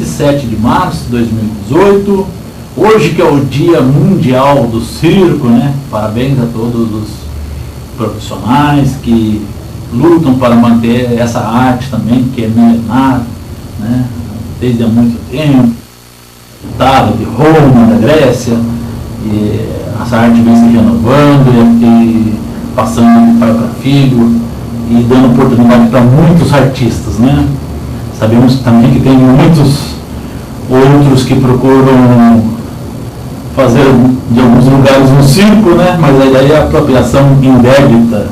27 de março de 2018, hoje que é o Dia Mundial do Circo, né? Parabéns a todos os profissionais que lutam para manter essa arte também, que é milenar, né? Desde há muito tempo, Itália, de Roma, da Grécia, e essa arte vem se renovando e passando de pai para filho e dando oportunidade para muitos artistas, né? Sabemos também que tem muitos outros que procuram fazer de alguns lugares um circo, né? Mas a ideia é a apropriação indébita,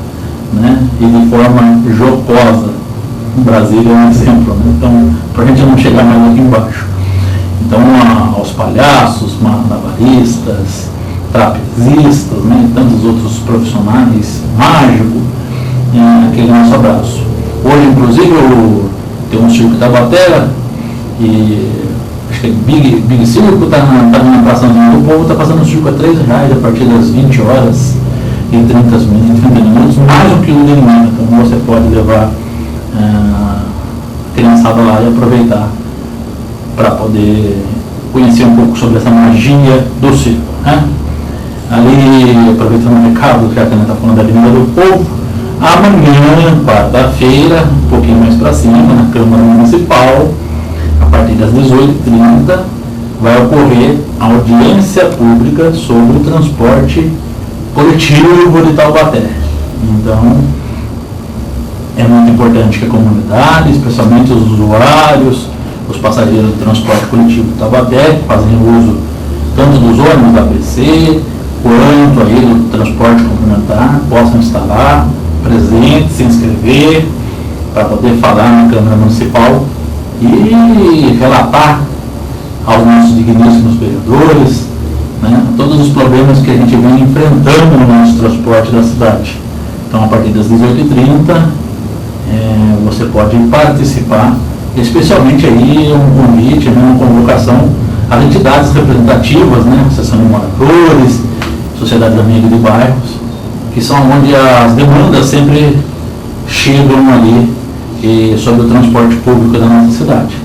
né? E de forma jocosa. O Brasil é um exemplo, né? Então, para a gente não chegar mais aqui embaixo. Então, aos palhaços, malabaristas, trapezistas, né? E tantos outros profissionais, mágico, aquele nosso abraço. Hoje, inclusive, tem um circo da Taubaté, e acho que é Big Circo, está na Praça do Povo, está passando o circo a R$3 a partir das 20 horas e 30 minutos, mais do que o de manhã. Então você pode levar a criançada lá e aproveitar para poder conhecer um pouco sobre essa magia do circo, né? Ali, aproveitando o recado, já que a gente está falando da Avenida do Povo, amanhã, quarta-feira, um pouquinho mais para cima, na Câmara Municipal, a partir das 18h30, vai ocorrer a audiência pública sobre o transporte coletivo de Taubaté. Então, é muito importante que a comunidade, especialmente os usuários, os passageiros do transporte coletivo de Taubaté, que fazem uso tanto dos ônibus da ABC, quanto aí do transporte complementar, possam estar lá, presentes, se inscrever, para poder falar na Câmara Municipal e relatar aos nossos digníssimos vereadores, né, todos os problemas que a gente vem enfrentando no nosso transporte da cidade. Então, a partir das 18h30, você pode participar, especialmente aí um convite, uma convocação às entidades representativas, né, Associação de Moradores, Sociedade Amiga de Bairros, que são onde as demandas sempre chegam ali sobre o transporte público da nossa cidade.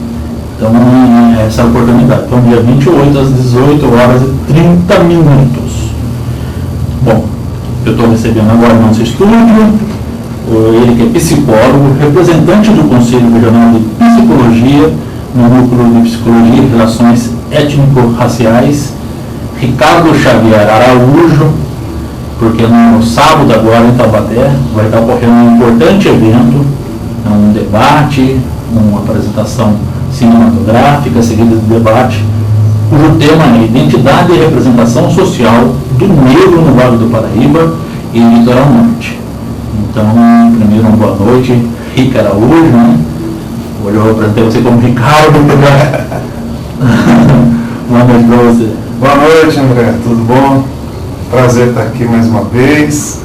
Então, essa é a oportunidade. Então, dia 28 às 18h30. Bom, eu estou recebendo agora no nosso estúdio, ele que é psicólogo, representante do Conselho Regional de Psicologia, no Núcleo de Psicologia e Relações Étnico-Raciais, Ricardo Xavier Araújo, porque no sábado agora em Taubaté vai estar ocorrendo um importante evento, um debate, uma apresentação cinematográfica, seguida de debate, cujo tema é Identidade e Representação Social do Negro no Vale do Paraíba e Litoral Norte. Então, primeiro, uma boa noite, Rica Araújo, né? Hoje eu apresentei você como Ricardo. Boa noite para você. Boa noite, André, tudo bom? Prazer estar aqui mais uma vez,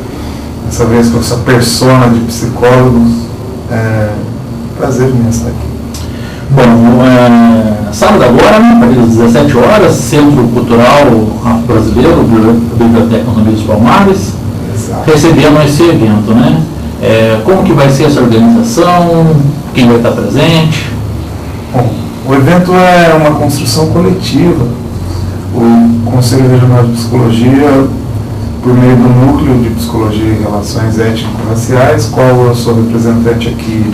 dessa vez com essa persona de psicólogos. Prazer mesmo estar aqui. Bom, sábado agora, a partir das 17 horas, Centro Cultural Afro-Brasileiro, Biblioteca Zumbi dos Palmares, recebendo esse evento, né? Como que vai ser essa organização? Quem vai estar presente? Bom, o evento é uma construção coletiva. O Conselho Regional de Psicologia, por meio do Núcleo de Psicologia e Relações Étnico-Raciais, qual eu sou representante aqui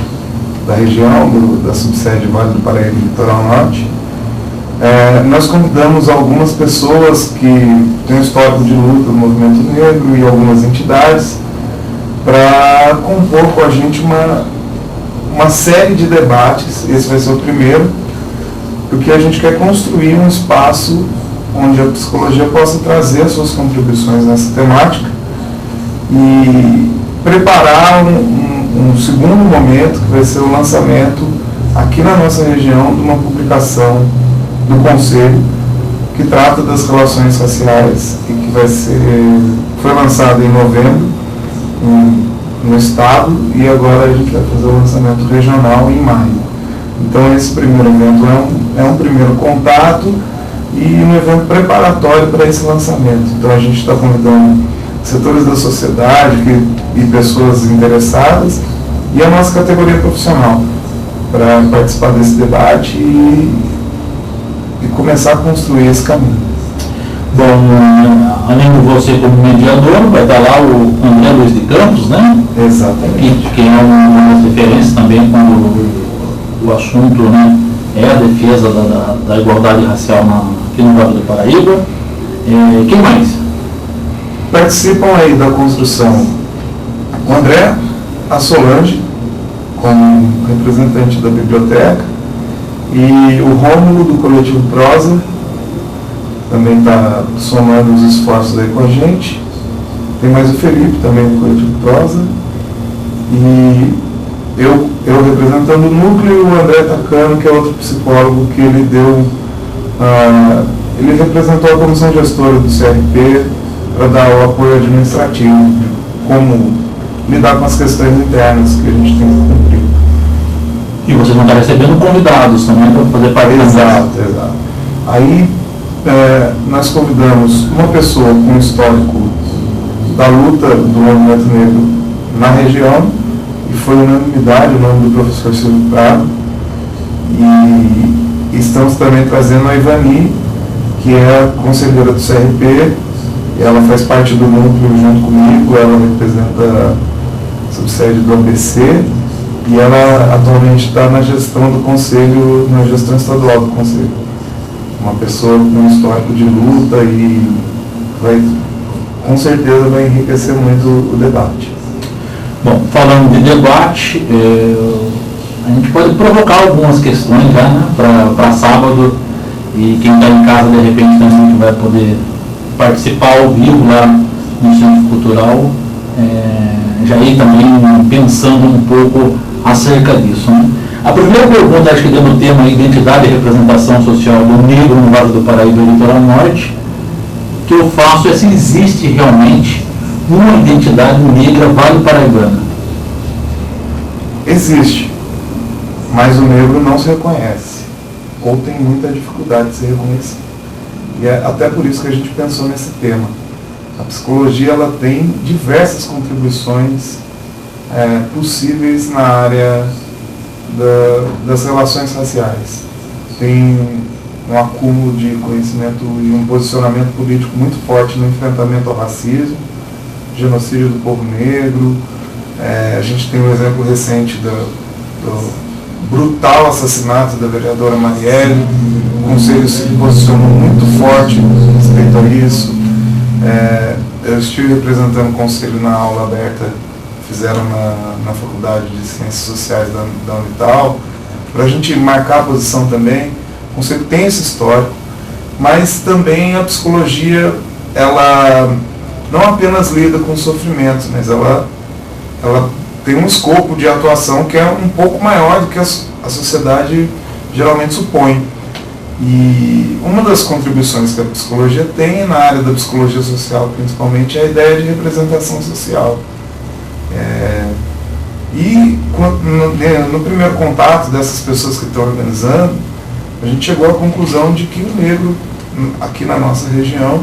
da região, da subsede Vale do Paraíba e Litoral Norte, nós convidamos algumas pessoas que têm um histórico de luta do movimento negro e algumas entidades para compor com a gente uma série de debates. Esse vai ser o primeiro, porque a gente quer construir um espaço onde a psicologia possa trazer as suas contribuições nessa temática e preparar um segundo momento, que vai ser o lançamento aqui na nossa região de uma publicação do Conselho que trata das relações raciais e que foi lançada em novembro no estado, e agora a gente vai fazer o lançamento regional em maio. Então esse primeiro evento é um primeiro contato e um evento preparatório para esse lançamento. Então a gente está convidando setores da sociedade e pessoas interessadas e a nossa categoria profissional para participar desse debate e começar a construir esse caminho. Bom, além de você como mediador, vai estar lá o André Luiz de Campos, né? Exatamente. Que é uma referência também quando o assunto, né, é a defesa da igualdade racial aqui no Vale do Paraíba. Quem mais? Participam aí da construção o André, a Solange, como representante da biblioteca, e o Rômulo do Coletivo Prosa, também está somando os esforços aí com a gente. Tem mais o Felipe também do Coletivo Prosa, e eu representando o núcleo, e o André Tacano, que é outro psicólogo que ele deu, ele representou a comissão gestora do CRP para dar o apoio administrativo, de como lidar com as questões internas que a gente tem que cumprir. E vocês vão estar recebendo convidados também para fazer parte da mesa. Exato. Aí nós convidamos uma pessoa com histórico da luta do movimento negro na região, e foi unanimidade o nome do professor Silvio Prado, e estamos também trazendo a Ivani, que é a conselheira do CRP, ela faz parte do núcleo junto comigo, ela representa a subsede do ABC, e ela atualmente está na gestão do conselho, na gestão estadual do conselho. Uma pessoa com um histórico de luta e com certeza vai enriquecer muito o debate. Bom, falando de debate, a gente pode provocar algumas questões já, né, para sábado, e quem está em casa de repente também vai poder participar ao vivo lá no Centro Cultural, já ir também pensando um pouco acerca disso, né? A primeira pergunta, acho que deu no tema identidade e representação social do negro no Vale do Paraíba e Litoral Norte, que eu faço é se existe realmente uma identidade negra vale-paraibana. Existe, mas o negro não se reconhece, ou tem muita dificuldade de se reconhecer. E é até por isso que a gente pensou nesse tema. A psicologia ela tem diversas contribuições possíveis na área das relações raciais. Tem um acúmulo de conhecimento e um posicionamento político muito forte no enfrentamento ao racismo, genocídio do povo negro. A gente tem um exemplo recente do brutal assassinato da vereadora Marielle. O Conselho se posicionou muito forte respeito a isso. Eu estive representando o Conselho na aula aberta que fizeram na Faculdade de Ciências Sociais da Unital, para a gente marcar a posição também. O Conselho tem esse histórico, mas também a psicologia, ela não apenas lida com sofrimentos, mas ela tem um escopo de atuação que é um pouco maior do que a sociedade geralmente supõe. E uma das contribuições que a psicologia tem na área da psicologia social, principalmente, é a ideia de representação social. E no primeiro contato dessas pessoas que estão organizando, a gente chegou à conclusão de que o negro, aqui na nossa região,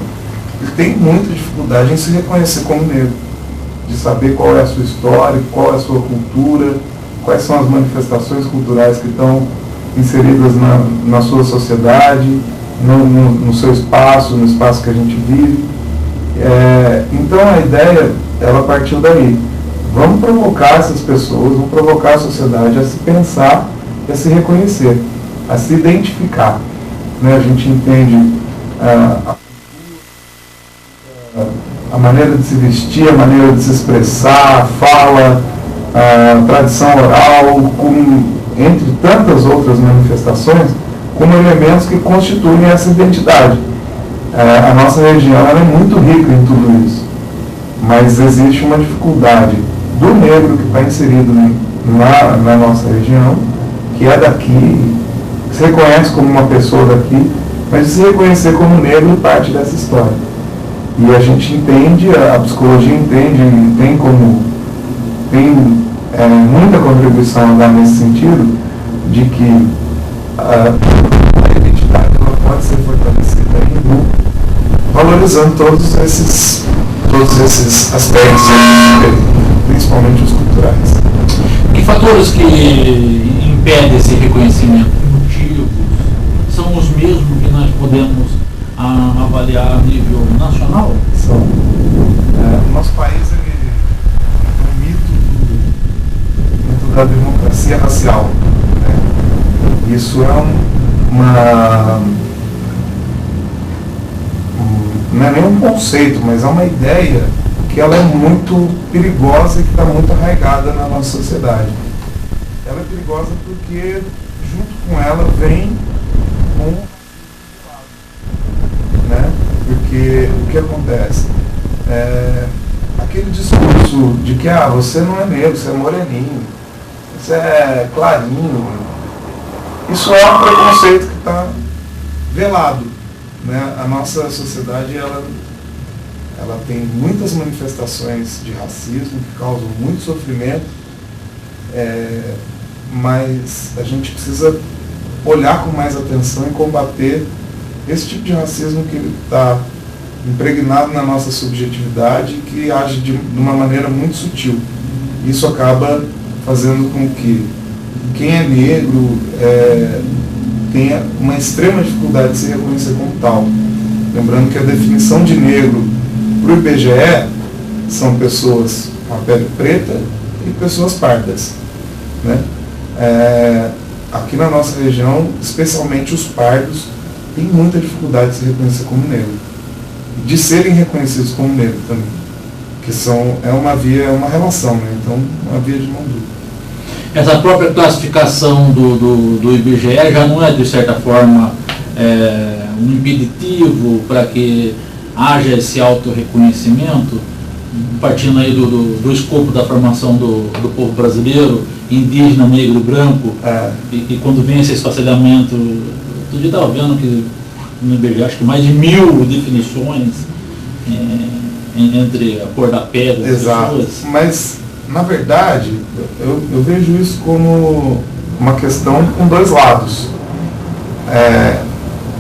ele tem muita dificuldade em se reconhecer como negro, de saber qual é a sua história, qual é a sua cultura, quais são as manifestações culturais que estão inseridas na sua sociedade, no seu espaço, no espaço que a gente vive. Então a ideia, ela partiu daí. Vamos provocar essas pessoas, vamos provocar a sociedade a se pensar e a se reconhecer, a se identificar. A gente entende a maneira de se vestir, a maneira de se expressar, a fala, a tradição oral, entre tantas outras manifestações, como elementos que constituem essa identidade. A nossa região ela é muito rica em tudo isso, mas existe uma dificuldade do negro que está inserido na nossa região, que é daqui, que se reconhece como uma pessoa daqui, mas de se reconhecer como negro parte dessa história. E a gente entende, a psicologia entende, tem muita contribuição a dar nesse sentido, de que a identidade ela pode ser fortalecida em grupo, valorizando todos esses aspectos, principalmente os culturais. Que fatores que impedem esse reconhecimento? Motivos são os mesmos que nós podemos avaliar a nível nacional? São. O nosso país ele é um mito da democracia racial, né? Isso é não é nem um conceito, mas é uma ideia que ela é muito perigosa e que está muito arraigada na nossa sociedade. Ela é perigosa porque junto com ela vem né? Porque o que acontece? Aquele discurso de que você não é negro, você é moreninho, você é clarinho, isso é um preconceito que está velado, né? A nossa sociedade ela tem muitas manifestações de racismo que causam muito sofrimento, mas a gente precisa olhar com mais atenção e combater esse tipo de racismo que está impregnado na nossa subjetividade e que age de uma maneira muito sutil. Isso acaba fazendo com que quem é negro tenha uma extrema dificuldade de se reconhecer como tal. Lembrando que a definição de negro para o IBGE são pessoas com a pele preta e pessoas pardas, né? Aqui na nossa região, especialmente os pardos, têm muita dificuldade de se reconhecer como negro, de serem reconhecidos como negro também, que é uma relação, né? Então, uma via de mão dupla. Essa própria classificação do IBGE já não é, de certa forma, um impeditivo para que haja esse autorreconhecimento, partindo aí do escopo da formação do povo brasileiro, indígena, negro, branco, e quando vem esse esfacelhamento, outro dia estava vendo que no IBGE acho que mais de 1000 definições entre a cor da pele das pessoas. Mas, na verdade, eu vejo isso como uma questão com dois lados.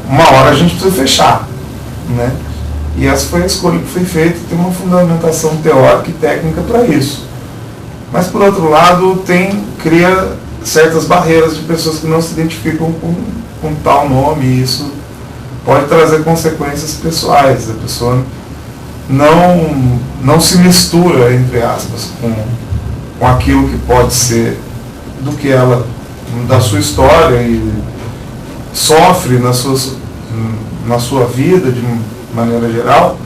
Uma hora a gente precisa fechar, né? E essa foi a escolha que foi feita, tem uma fundamentação teórica e técnica para isso. Mas, por outro lado, cria certas barreiras de pessoas que não se identificam com tal nome, e isso pode trazer consequências pessoais. A pessoa não se mistura, entre aspas, com aquilo que pode ser da sua história, e sofre na sua vida de maneira geral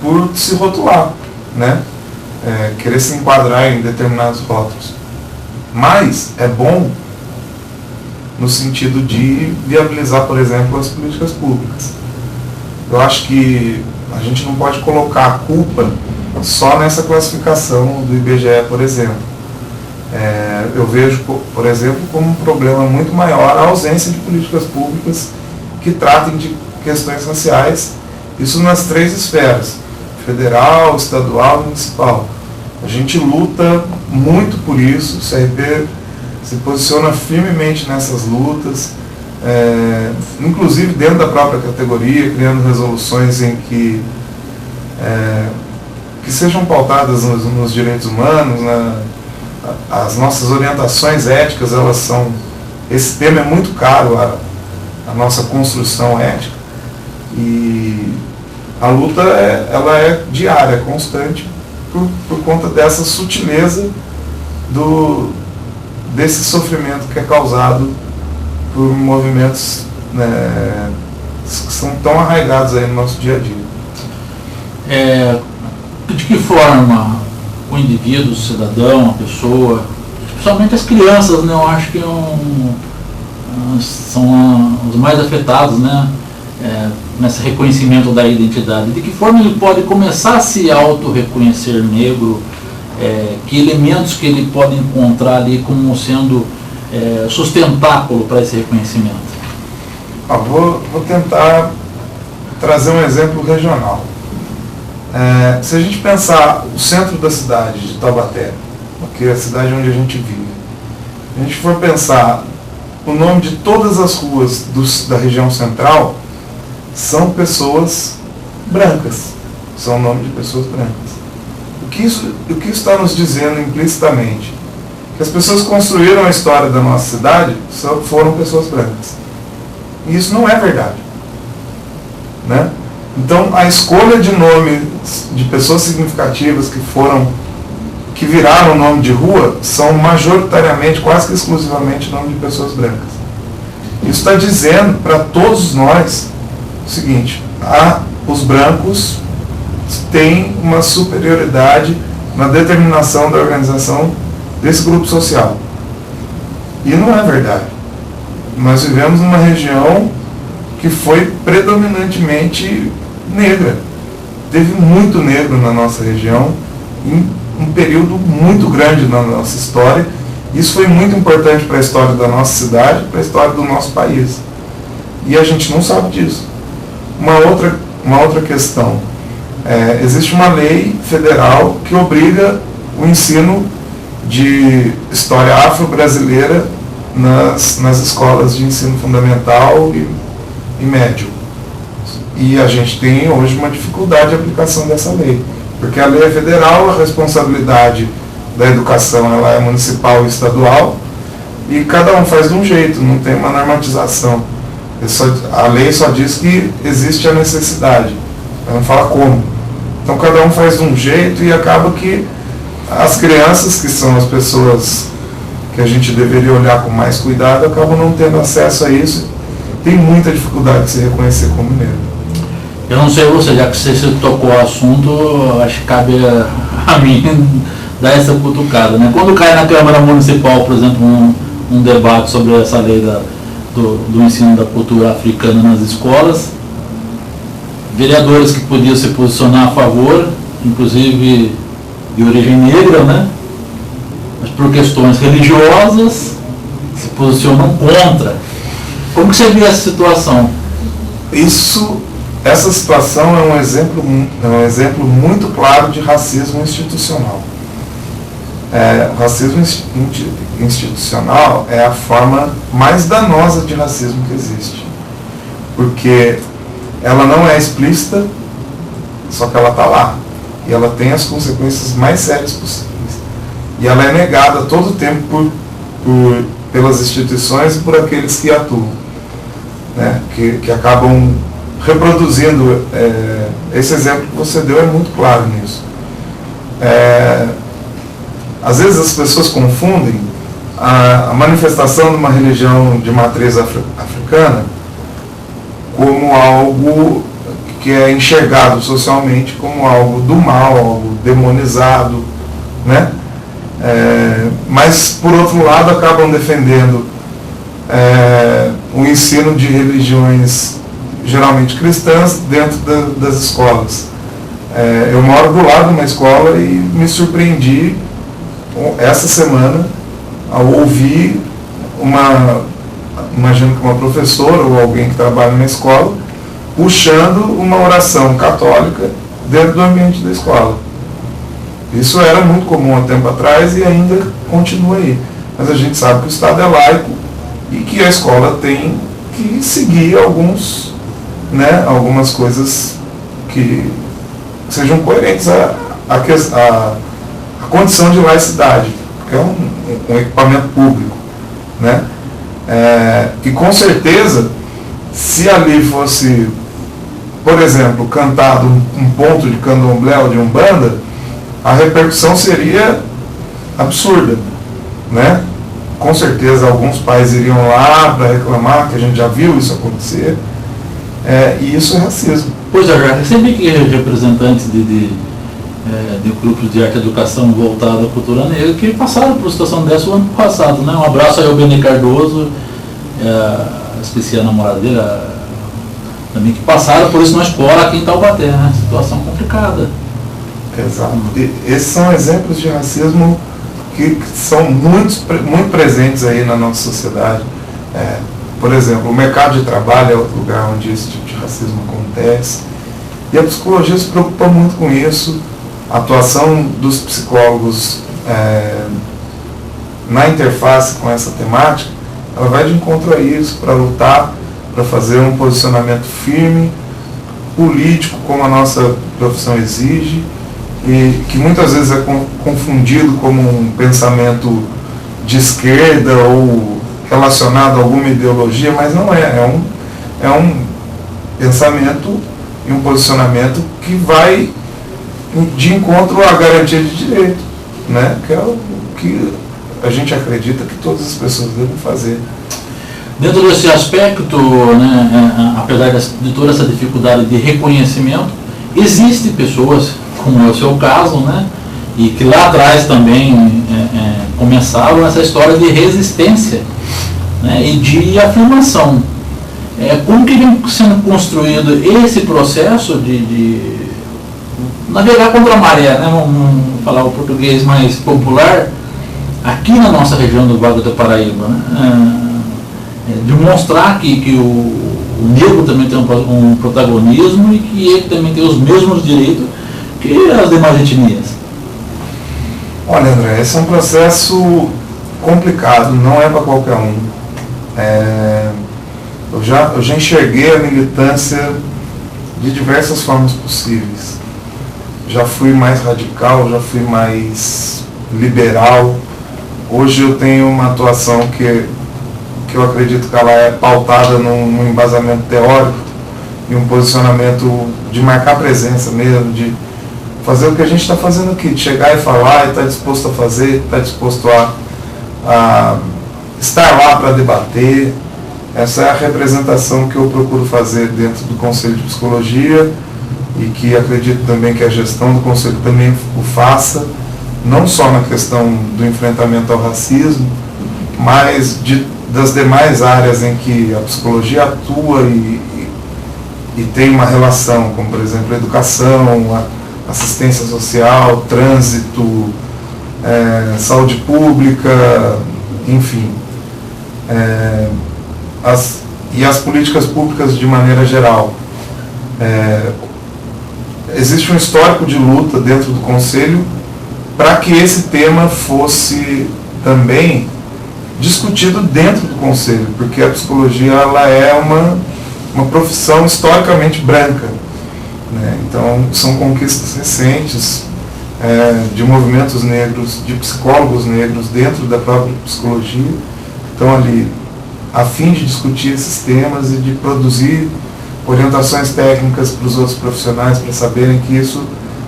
por se rotular, né? Querer se enquadrar em determinados rótulos. Mas é bom no sentido de viabilizar, por exemplo, as políticas públicas. Eu acho que a gente não pode colocar a culpa só nessa classificação do IBGE, por exemplo. Eu vejo, por exemplo, como um problema muito maior a ausência de políticas públicas que tratem de questões raciais, isso nas 3 esferas, federal, estadual e municipal. A gente luta muito por isso, o CRP se posiciona firmemente nessas lutas, inclusive dentro da própria categoria, criando resoluções em que sejam pautadas nos direitos humanos, as nossas orientações éticas, esse tema é muito caro à nossa construção ética, e a luta ela é diária, constante, por conta dessa sutileza desse sofrimento que é causado por movimentos, né, que são tão arraigados aí no nosso dia a dia. De que forma o indivíduo, o cidadão, a pessoa, principalmente as crianças, né, eu acho que são os mais afetados, né, nesse reconhecimento da identidade. De que forma ele pode começar a se auto-reconhecer negro? Que elementos que ele pode encontrar ali como sendo sustentáculo para esse reconhecimento? Vou tentar trazer um exemplo regional. Se a gente pensar o centro da cidade de Taubaté, que é a cidade onde a gente vive, se a gente for pensar o nome de todas as ruas da região central, são pessoas brancas, são o nome de pessoas brancas. O que isso está nos dizendo implicitamente? Que as pessoas que construíram a história da nossa cidade foram pessoas brancas. E isso não é verdade. né? Então, a escolha de nome de pessoas significativas que viraram nome de rua, são majoritariamente, quase que exclusivamente, nome de pessoas brancas. Isso está dizendo para todos nós o seguinte: os brancos têm uma superioridade na determinação da organização desse grupo social. E não é verdade. Nós vivemos numa região que foi predominantemente negra. Teve muito negro na nossa região em um período muito grande na nossa história. Isso foi muito importante para a história da nossa cidade, para a história do nosso país. E a gente não sabe disso. Uma outra questão. Existe uma lei federal que obriga o ensino de história afro-brasileira nas escolas de ensino fundamental e médio. E a gente tem hoje uma dificuldade de aplicação dessa lei, porque a lei é federal, a responsabilidade da educação ela é municipal e estadual, e cada um faz de um jeito, não tem uma normatização. A lei só diz que existe a necessidade, ela não fala como. Então cada um faz de um jeito e acaba que as crianças, que são as pessoas que a gente deveria olhar com mais cuidado, acabam não tendo acesso a isso. Tem muita dificuldade de se reconhecer como negro. Eu não sei você, já que você tocou o assunto, acho que cabe a mim dar essa cutucada, né? Quando cai na Câmara Municipal, por exemplo, um debate sobre essa lei do ensino da cultura africana nas escolas, vereadores que podiam se posicionar a favor, inclusive de origem negra, né? Mas por questões religiosas se posicionam contra. Como que você vê essa situação? Essa situação é um exemplo muito claro de racismo institucional. O racismo institucional é a forma mais danosa de racismo que existe, porque ela não é explícita, só que ela está lá, e ela tem as consequências mais sérias possíveis, e ela é negada todo o tempo pelas instituições e por aqueles que atuam, né, que acabam reproduzindo. Esse exemplo que você deu é muito claro nisso. Às vezes as pessoas confundem a manifestação de uma religião de matriz africana como algo que é enxergado socialmente como algo do mal, algo demonizado, né? Mas, por outro lado, acabam defendendo o ensino de religiões geralmente cristãs dentro das escolas. Eu moro do lado de uma escola e me surpreendi essa semana ao ouvir imagino que uma professora ou alguém que trabalha na escola puxando uma oração católica dentro do ambiente da escola. Isso era muito comum há tempo atrás e ainda continua aí. Mas a gente sabe que o Estado é laico e que a escola tem que seguir algumas coisas que sejam coerentes à condição de laicidade, que é um equipamento público, né? E com certeza, se ali fosse, por exemplo, cantado um ponto de candomblé ou de umbanda, a repercussão seria absurda, né? Com certeza alguns pais iriam lá para reclamar, que a gente já viu isso acontecer, e isso é racismo. Pois é, já recebi que representantes de grupos de arte e educação voltados à cultura negra que passaram por situação dessa o ano passado, né? Um abraço aí ao Beni Cardoso, esqueci a namorada dele, também, que passaram por isso na escola aqui em Taubaté, né? Situação complicada. Exato. E esses são exemplos de racismo que são muito presentes aí na nossa sociedade. Por exemplo, o mercado de trabalho é outro lugar onde esse tipo de racismo acontece. E a psicologia se preocupa muito com isso. A atuação dos psicólogos na interface com essa temática, ela vai de encontro a isso, para lutar, para fazer um posicionamento firme, político, como a nossa profissão exige, e que muitas vezes é confundido como um pensamento de esquerda ou relacionado a alguma ideologia, mas não é. pensamento e um posicionamento que vai de encontro à garantia de direito, né? Que é o que a gente acredita que todas as pessoas devem fazer. Dentro desse aspecto, né, apesar de toda essa dificuldade de reconhecimento, existem pessoas, como é o seu caso, né, e que lá atrás também começaram essa história de resistência, né, e de afirmação. Como que vem sendo construído esse processo de navegar contra a maré, né, vamos falar o português mais popular, aqui na nossa região do Vale do Paraíba, né, demonstrar que o negro também tem um protagonismo e que ele também tem os mesmos direitos que as demais etnias. Olha, André, esse é um processo complicado, não é para qualquer um. Eu já enxerguei a militância de diversas formas possíveis. Já fui mais radical, já fui mais liberal. Hoje eu tenho uma atuação que eu acredito que ela é pautada num embasamento teórico e um posicionamento de marcar presença mesmo, de fazer o que a gente está fazendo aqui, de chegar e falar, e estar disposto a fazer, estar disposto a estar lá para debater. Essa é a representação que eu procuro fazer dentro do Conselho de Psicologia e que acredito também que a gestão do Conselho também o faça, não só na questão do enfrentamento ao racismo, mas das demais áreas em que a psicologia atua e tem uma relação, como por exemplo a educação, a assistência social, trânsito, saúde pública, enfim, e as políticas públicas de maneira geral. Existe um histórico de luta dentro do Conselho para que esse tema fosse também discutido dentro do Conselho, porque a psicologia ela é uma profissão historicamente branca, né? Então são conquistas recentes de movimentos negros, de psicólogos negros dentro da própria psicologia, estão ali a fim de discutir esses temas e de produzir orientações técnicas para os outros profissionais para saberem que isso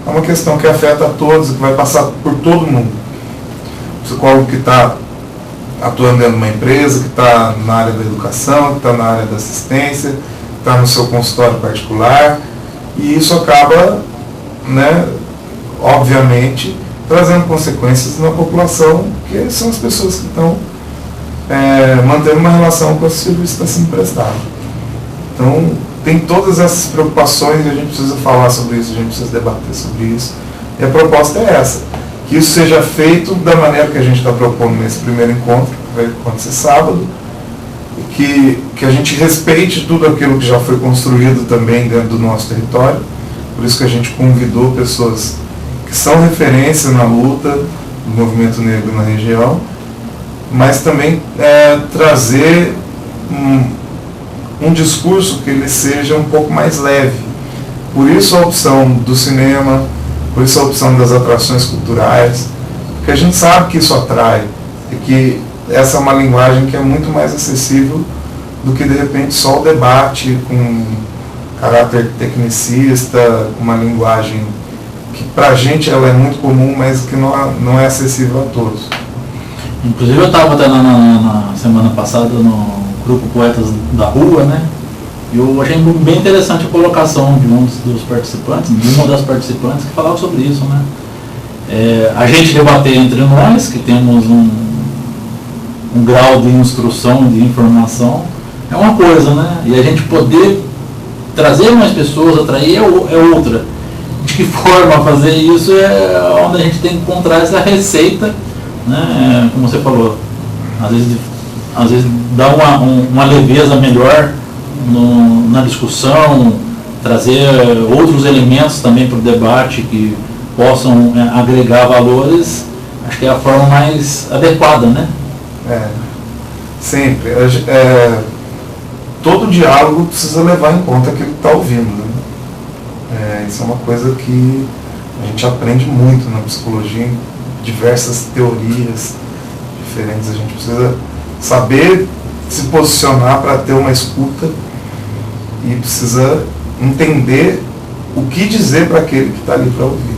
é uma questão que afeta a todos e que vai passar por todo mundo. O psicólogo que está atuando dentro de uma empresa, que está na área da educação, que está na área da assistência, que está no seu consultório particular, e isso acaba, né, obviamente, trazendo consequências na população, que são as pessoas que estão mantendo uma relação com esse serviço que está sendo prestado. Então, tem todas essas preocupações e a gente precisa falar sobre isso, a gente precisa debater sobre isso. E a proposta é essa, que isso seja feito da maneira que a gente está propondo nesse primeiro encontro, que vai acontecer sábado, que a gente respeite tudo aquilo que já foi construído também dentro do nosso território. Por isso que a gente convidou pessoas que são referência na luta do movimento negro na região, mas também trazer um discurso que ele seja um pouco mais leve. Por isso a opção do cinema, por isso a opção das atrações culturais, porque a gente sabe que isso atrai, e que essa é uma linguagem que é muito mais acessível do que de repente só o debate com caráter tecnicista, uma linguagem que para a gente ela é muito comum, mas que não é acessível a todos. Inclusive eu estava até na semana passada no grupo Poetas da Rua, né? E eu achei bem interessante a colocação de um dos participantes, de uma das participantes, que falava sobre isso, né? A gente debater entre nós, que temos um grau de instrução, de informação, é uma coisa, né? E a gente poder trazer mais pessoas, atrair é outra. De que forma fazer isso é onde a gente tem que encontrar essa receita, né? Como você falou, às vezes dá uma leveza melhor na discussão, trazer outros elementos também para o debate que possam agregar valores, acho que é a forma mais adequada, né? Sempre. Todo diálogo precisa levar em conta aquilo que está ouvindo, né? Isso é uma coisa que a gente aprende muito na psicologia, em diversas teorias diferentes. A gente precisa saber se posicionar para ter uma escuta e precisa entender o que dizer para aquele que está ali para ouvir.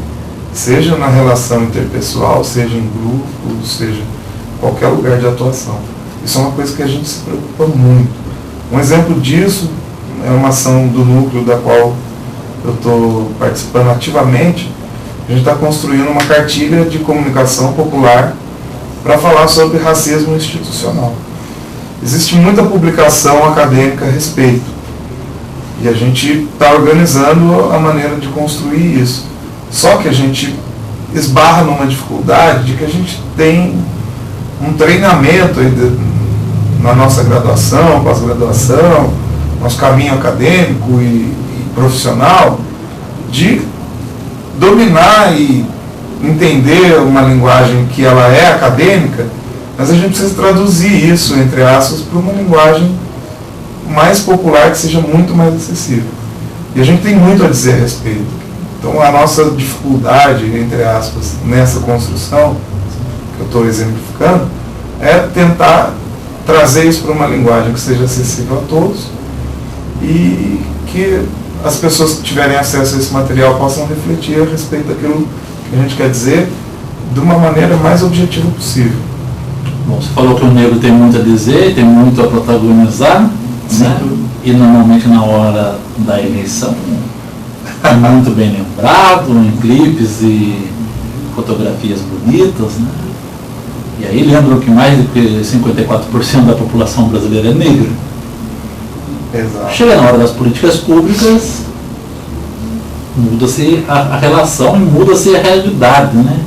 Seja na relação interpessoal, seja em grupo, seja em qualquer lugar de atuação. Isso é uma coisa que a gente se preocupa muito. Um exemplo disso é uma ação do núcleo da qual eu estou participando ativamente. A gente está construindo uma cartilha de comunicação popular para falar sobre racismo institucional. Existe muita publicação acadêmica a respeito. E a gente está organizando a maneira de construir isso. Só que a gente esbarra numa dificuldade de que a gente tem um treinamento na nossa graduação, pós-graduação, nosso caminho acadêmico e profissional, de dominar e entender uma linguagem que ela é acadêmica, mas a gente precisa traduzir isso, entre aspas, para uma linguagem mais popular, que seja muito mais acessível. E a gente tem muito a dizer a respeito. Então a nossa dificuldade, entre aspas, nessa construção, que eu estou exemplificando, é tentar trazer isso para uma linguagem que seja acessível a todos e que as pessoas que tiverem acesso a esse material possam refletir a respeito daquilo que a gente quer dizer de uma maneira mais objetiva possível. Bom, você falou que o negro tem muito a dizer, tem muito a protagonizar, né? E normalmente na hora da eleição é muito bem lembrado, em clipes e fotografias bonitas, né? E aí lembram que mais de 54% da população brasileira é negra. Exato. Chega na hora das políticas públicas, muda-se a relação e muda-se a realidade, né?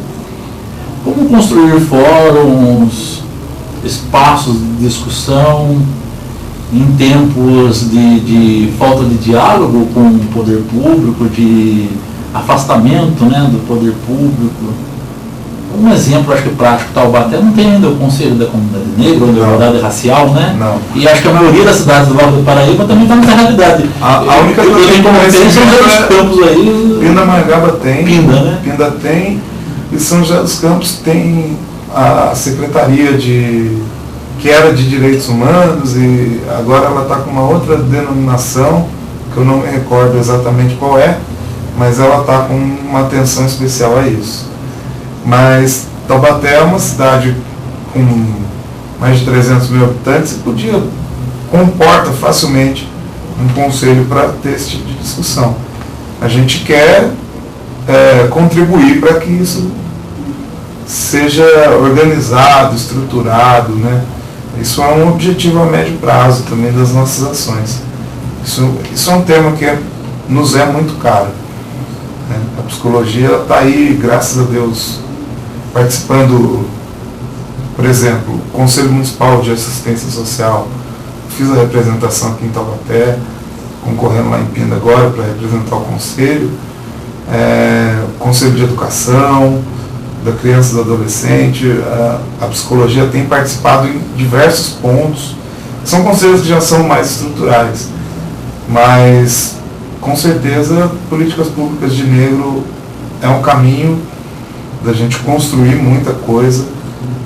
Como construir fóruns, espaços de discussão em tempos de falta de diálogo com o poder público, de afastamento, né, do poder público. Um exemplo, acho que prático, Taubaté não tem ainda o Conselho da Comunidade Negra ou da Igualdade Racial, né? Não. E acho que a maioria das cidades do Vale do Paraíba também está nessa realidade. A única coisa que tem os campos aí. Pindamonhangaba tem, Pinda, né? Pinda tem, e São José dos Campos tem a Secretaria que era de Direitos Humanos e agora ela está com uma outra denominação, que eu não me recordo exatamente qual é, mas ela está com uma atenção especial a isso. Mas Taubaté é uma cidade com mais de 300 mil habitantes e comporta facilmente um conselho para ter esse tipo de discussão. A gente quer contribuir para que isso seja organizado, estruturado, né? Isso é um objetivo a médio prazo também das nossas ações. Isso é um tema que nos é muito caro, né? A psicologia está aí, graças a Deus, participando, por exemplo, o Conselho Municipal de Assistência Social. Fiz a representação aqui em Taubaté, concorrendo lá em Pinda agora para representar o Conselho, Conselho de Educação, da Criança e do Adolescente. A psicologia tem participado em diversos pontos. São conselhos que já são mais estruturais, mas com certeza políticas públicas de negro é um caminho da gente construir muita coisa,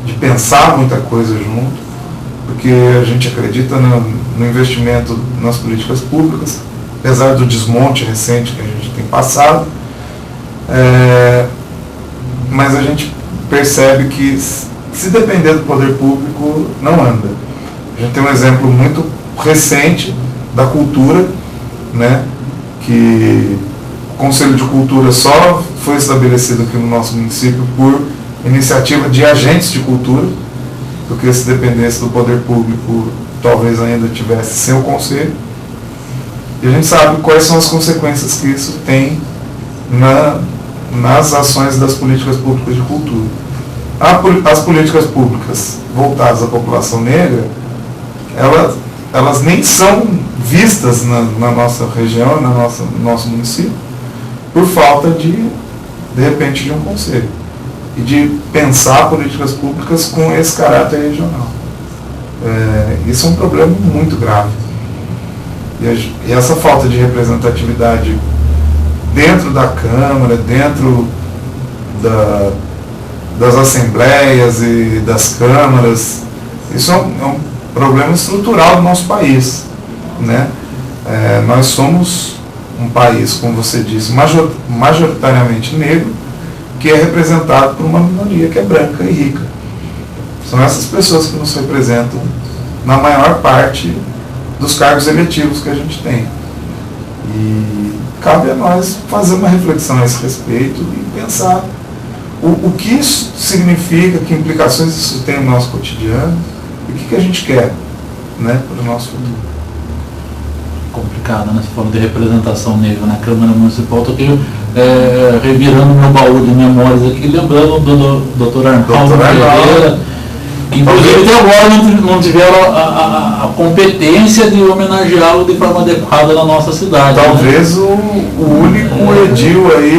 de pensar muita coisa junto, porque a gente acredita no investimento nas políticas públicas, apesar do desmonte recente que a gente tem passado, mas a gente percebe que se depender do poder público não anda. A gente tem um exemplo muito recente da cultura, né, que o Conselho de Cultura só foi estabelecido aqui no nosso município por iniciativa de agentes de cultura, porque se dependesse do poder público, talvez ainda tivesse sem o Conselho. E a gente sabe quais são as consequências que isso tem nas ações das políticas públicas de cultura. As políticas públicas voltadas à população negra, elas nem são vistas na nossa região, no nosso município, por falta de repente, de um conselho. E de pensar políticas públicas com esse caráter regional. Isso é um problema muito grave. E essa falta de representatividade dentro da Câmara, dentro das assembleias e das câmaras, isso é um problema estrutural do nosso país, né? Nós somos um país, como você disse, majoritariamente negro, que é representado por uma minoria que é branca e rica. São essas pessoas que nos representam na maior parte dos cargos eletivos que a gente tem. E cabe a nós fazer uma reflexão a esse respeito e pensar o que isso significa, que implicações isso tem no nosso cotidiano e o que a gente quer, né, para o nosso futuro. Complicado, né? Você falou de representação negra na Câmara Municipal. Estou aqui revirando meu baú de memórias aqui, lembrando do Dr. Arnaldo Pereira, que inclusive até agora não tiveram a competência de homenageá-lo de forma adequada na nossa cidade. Talvez, né? o único edil aí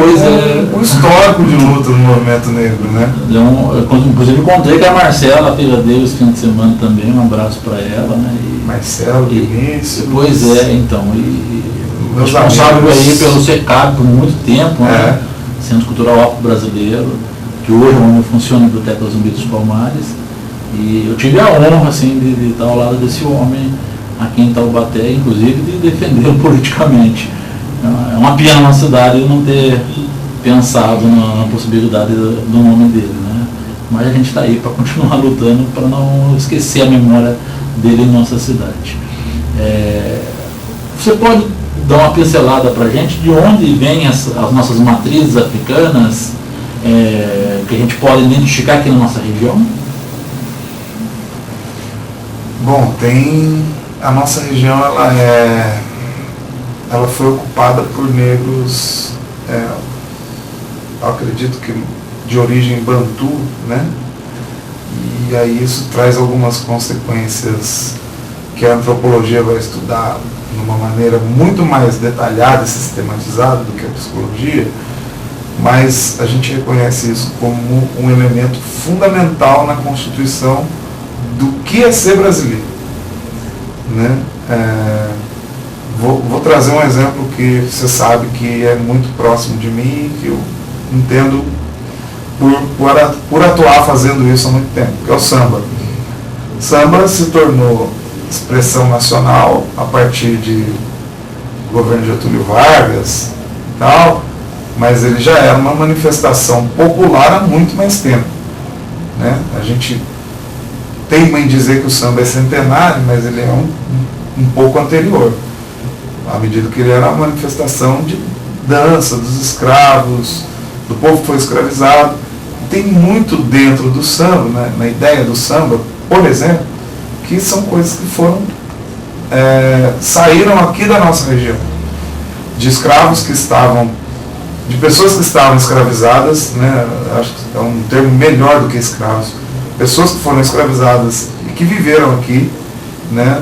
com o histórico de luta no movimento negro, né? Inclusive encontrei com a Marcela, a filha dele, esse fim de semana também, um abraço para ela, né? Marcelo, Vinícius. Pois é, então. E responsável aí pelo CECAB por muito tempo, né? Centro Cultural Afro-Brasileiro, que hoje é onde funciona a Biblioteca Zumbi dos Palmares. E eu tive a honra, assim, de estar ao lado desse homem aqui em Taubaté, inclusive de defendê-lo politicamente. É uma pena na cidade não ter pensado na possibilidade do nome dele, né? Mas a gente está aí para continuar lutando para não esquecer a memória dele em nossa cidade. Você pode dar uma pincelada para a gente de onde vêm as nossas matrizes africanas que a gente pode identificar aqui na nossa região? Bom, a nossa região, ela foi ocupada por negros, eu acredito que de origem bantu, né? E aí isso traz algumas consequências que a antropologia vai estudar de uma maneira muito mais detalhada e sistematizada do que a psicologia, mas a gente reconhece isso como um elemento fundamental na constituição do que é ser brasileiro, né? Vou trazer um exemplo que você sabe que é muito próximo de mim, que eu entendo por atuar fazendo isso há muito tempo, que é o samba. O samba se tornou expressão nacional a partir de governo de Getúlio Vargas e tal, mas ele já era uma manifestação popular há muito mais tempo, né? A gente teima em dizer que o samba é centenário, mas ele é um pouco anterior, à medida que ele era uma manifestação de dança dos escravos, do povo que foi escravizado. Tem muito dentro do samba, né, na ideia do samba, por exemplo, que são coisas que saíram aqui da nossa região, de escravos que estavam, de pessoas que estavam escravizadas, né, acho que é um termo melhor do que escravos, pessoas que foram escravizadas e que viveram aqui, né,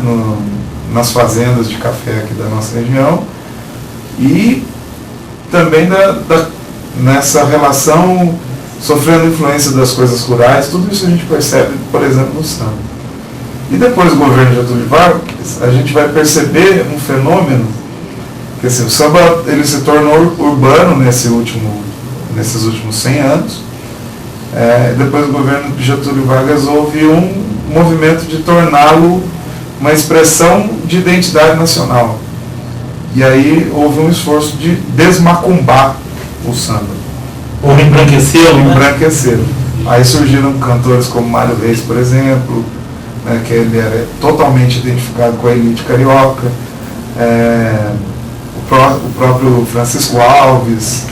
nas fazendas de café aqui da nossa região, e também nessa relação sofrendo influência das coisas rurais. Tudo isso a gente percebe, por exemplo, no samba. E depois do governo de Getúlio Vargas, a gente vai perceber um fenômeno, que assim, o samba ele se tornou urbano nesses últimos 100 anos. Depois do governo de Getúlio Vargas houve um movimento de torná-lo uma expressão de identidade nacional. E aí houve um esforço de desmacumbar o samba. Ou embranquecê-lo, né? Aí surgiram cantores como Mário Reis, por exemplo, né, que ele era totalmente identificado com a elite carioca. O próprio Francisco Alves,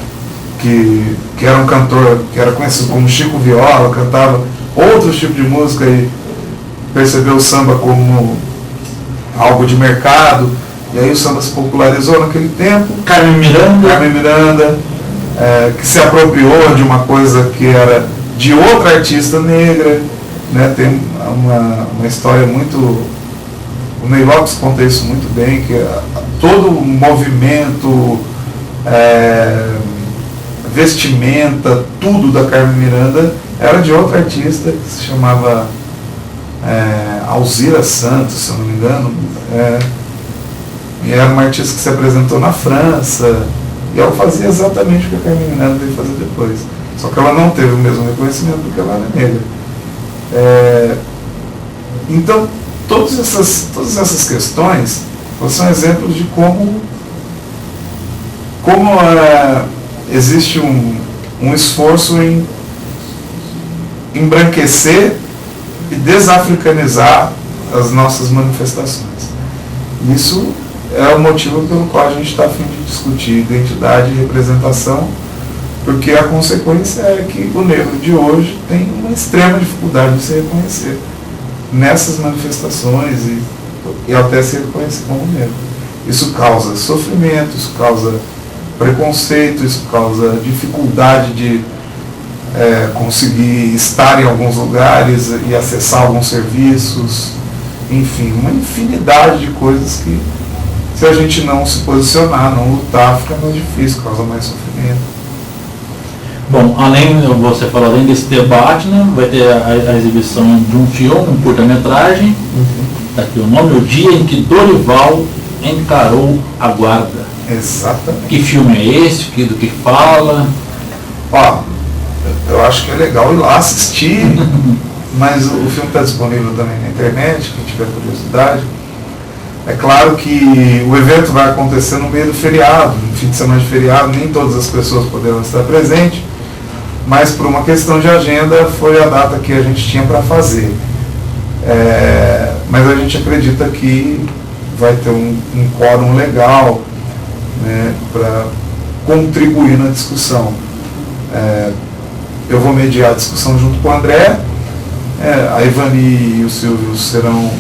que era um cantor que era conhecido como Chico Viola, cantava outros tipos de música e percebeu o samba como algo de mercado, e aí o samba se popularizou naquele tempo. Carmen Miranda, que se apropriou de uma coisa que era de outra artista negra, né? Tem uma história muito... O Ney Lopes conta isso muito bem, que todo o movimento, vestimenta, tudo da Carmen Miranda era de outra artista que se chamava Alzira Santos, se eu não me engano, e era uma artista que se apresentou na França, e ela fazia exatamente o que a Carmen Miranda veio fazer depois, só que ela não teve o mesmo reconhecimento porque ela era negra. Então todas essas questões Então, são exemplos de como existe um esforço em embranquecer e desafricanizar as nossas manifestações. Isso é o motivo pelo qual a gente está a fim de discutir identidade e representação, porque a consequência é que o negro de hoje tem uma extrema dificuldade de se reconhecer nessas manifestações e até se reconhecer como negro. Isso causa sofrimento, isso causa preconceito, isso causa dificuldade de conseguir estar em alguns lugares e acessar alguns serviços, enfim, uma infinidade de coisas que, se a gente não se posicionar, não lutar, fica mais difícil, causa mais sofrimento. Bom, você falou, além desse debate, né, vai ter a exibição de um filme, um curta-metragem, tá aqui o nome, O Dia em que Dorival Encarou a Guarda. Exatamente. Que filme é esse? Do que fala? Ó, eu acho que é legal ir lá assistir, mas o filme está disponível também na internet, quem tiver curiosidade. É claro que o evento vai acontecer no meio do feriado, no fim de semana de feriado, nem todas as pessoas poderão estar presentes, mas por uma questão de agenda foi a data que a gente tinha para fazer. Mas a gente acredita que vai ter um quórum legal, né, para contribuir na discussão. Eu vou mediar a discussão junto com o André, a Ivani e o Silvio serão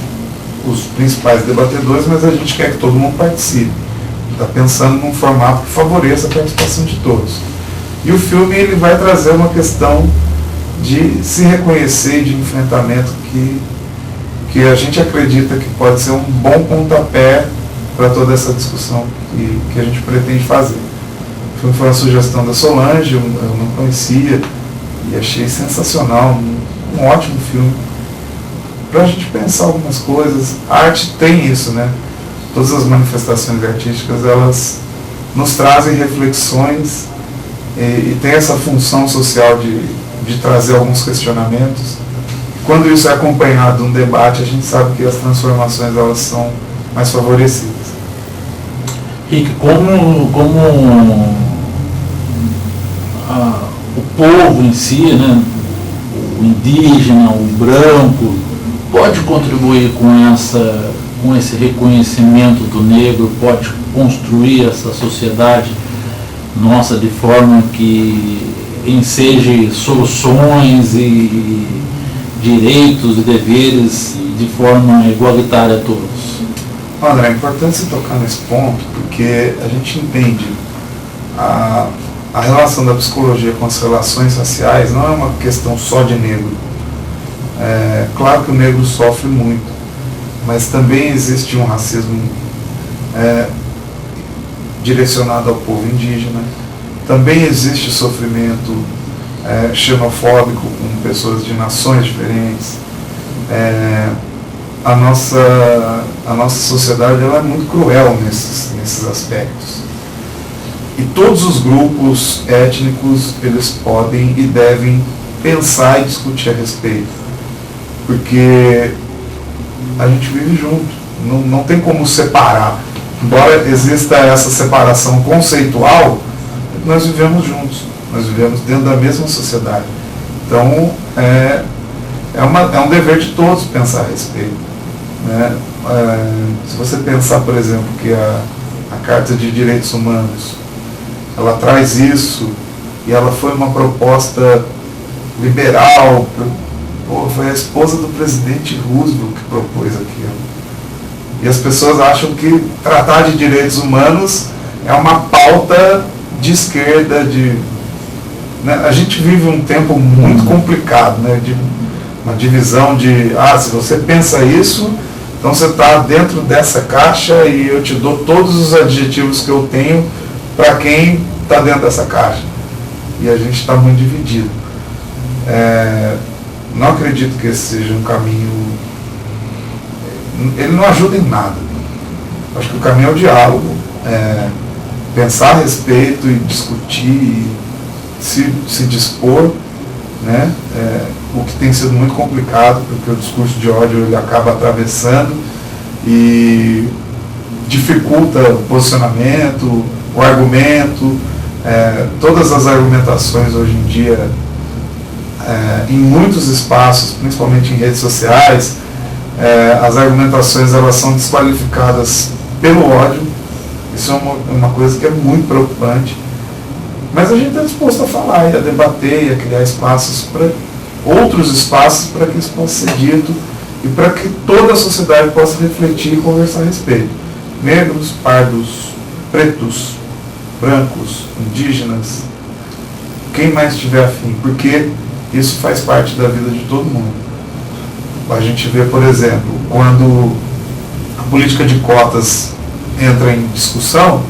os principais debatedores, mas a gente quer que todo mundo participe. Está pensando num formato que favoreça a participação de todos. E o filme ele vai trazer uma questão de se reconhecer, de enfrentamento, que a gente acredita que pode ser um bom pontapé para toda essa discussão que a gente pretende fazer. O filme foi uma sugestão da Solange, eu não conhecia, e achei sensacional, um ótimo filme, para a gente pensar algumas coisas. A arte tem isso, né? Todas as manifestações artísticas, elas nos trazem reflexões e tem essa função social de trazer alguns questionamentos. Quando isso é acompanhado de um debate, a gente sabe que as transformações elas são mais favorecidas. Rick, como o povo em si, né, o indígena, o branco, pode contribuir com esse reconhecimento do negro, pode construir essa sociedade nossa de forma que enseje soluções e direitos e deveres de forma igualitária a todos? André, é importante você tocar nesse ponto, porque a gente entende a relação da psicologia com as relações raciais não é uma questão só de negro. Claro que o negro sofre muito, mas também existe um racismo direcionado ao povo indígena, também existe sofrimento xenofóbico com pessoas de nações diferentes. A nossa sociedade ela é muito cruel nesses aspectos. E todos os grupos étnicos, eles podem e devem pensar e discutir a respeito. Porque a gente vive junto, não tem como separar. Embora exista essa separação conceitual, nós vivemos juntos, nós vivemos dentro da mesma sociedade. Então, é um dever de todos pensar a respeito, né? Se você pensar, por exemplo, que a Carta de Direitos Humanos, ela traz isso, e ela foi uma proposta liberal, foi a esposa do presidente Roosevelt que propôs aquilo. E as pessoas acham que tratar de direitos humanos é uma pauta de esquerda, né? A gente vive um tempo muito complicado, né? De uma divisão de, se você pensa isso, então você está dentro dessa caixa e eu te dou todos os adjetivos que eu tenho para quem está dentro dessa caixa. E a gente está muito dividido. Não acredito que esse seja um caminho. Ele não ajuda em nada. Acho que o caminho é o diálogo, pensar a respeito e discutir, e se dispor, né? O que tem sido muito complicado, porque o discurso de ódio ele acaba atravessando e dificulta o posicionamento, o argumento, todas as argumentações hoje em dia, em muitos espaços, principalmente em redes sociais, as argumentações elas são desqualificadas pelo ódio. Isso é uma coisa que é muito preocupante. Mas a gente está disposto a falar, e a debater, e a criar espaços outros espaços para que isso possa ser dito e para que toda a sociedade possa refletir e conversar a respeito. Negros, pardos, pretos, brancos, indígenas, quem mais estiver afim, porque isso faz parte da vida de todo mundo. A gente vê, por exemplo, quando a política de cotas entra em discussão,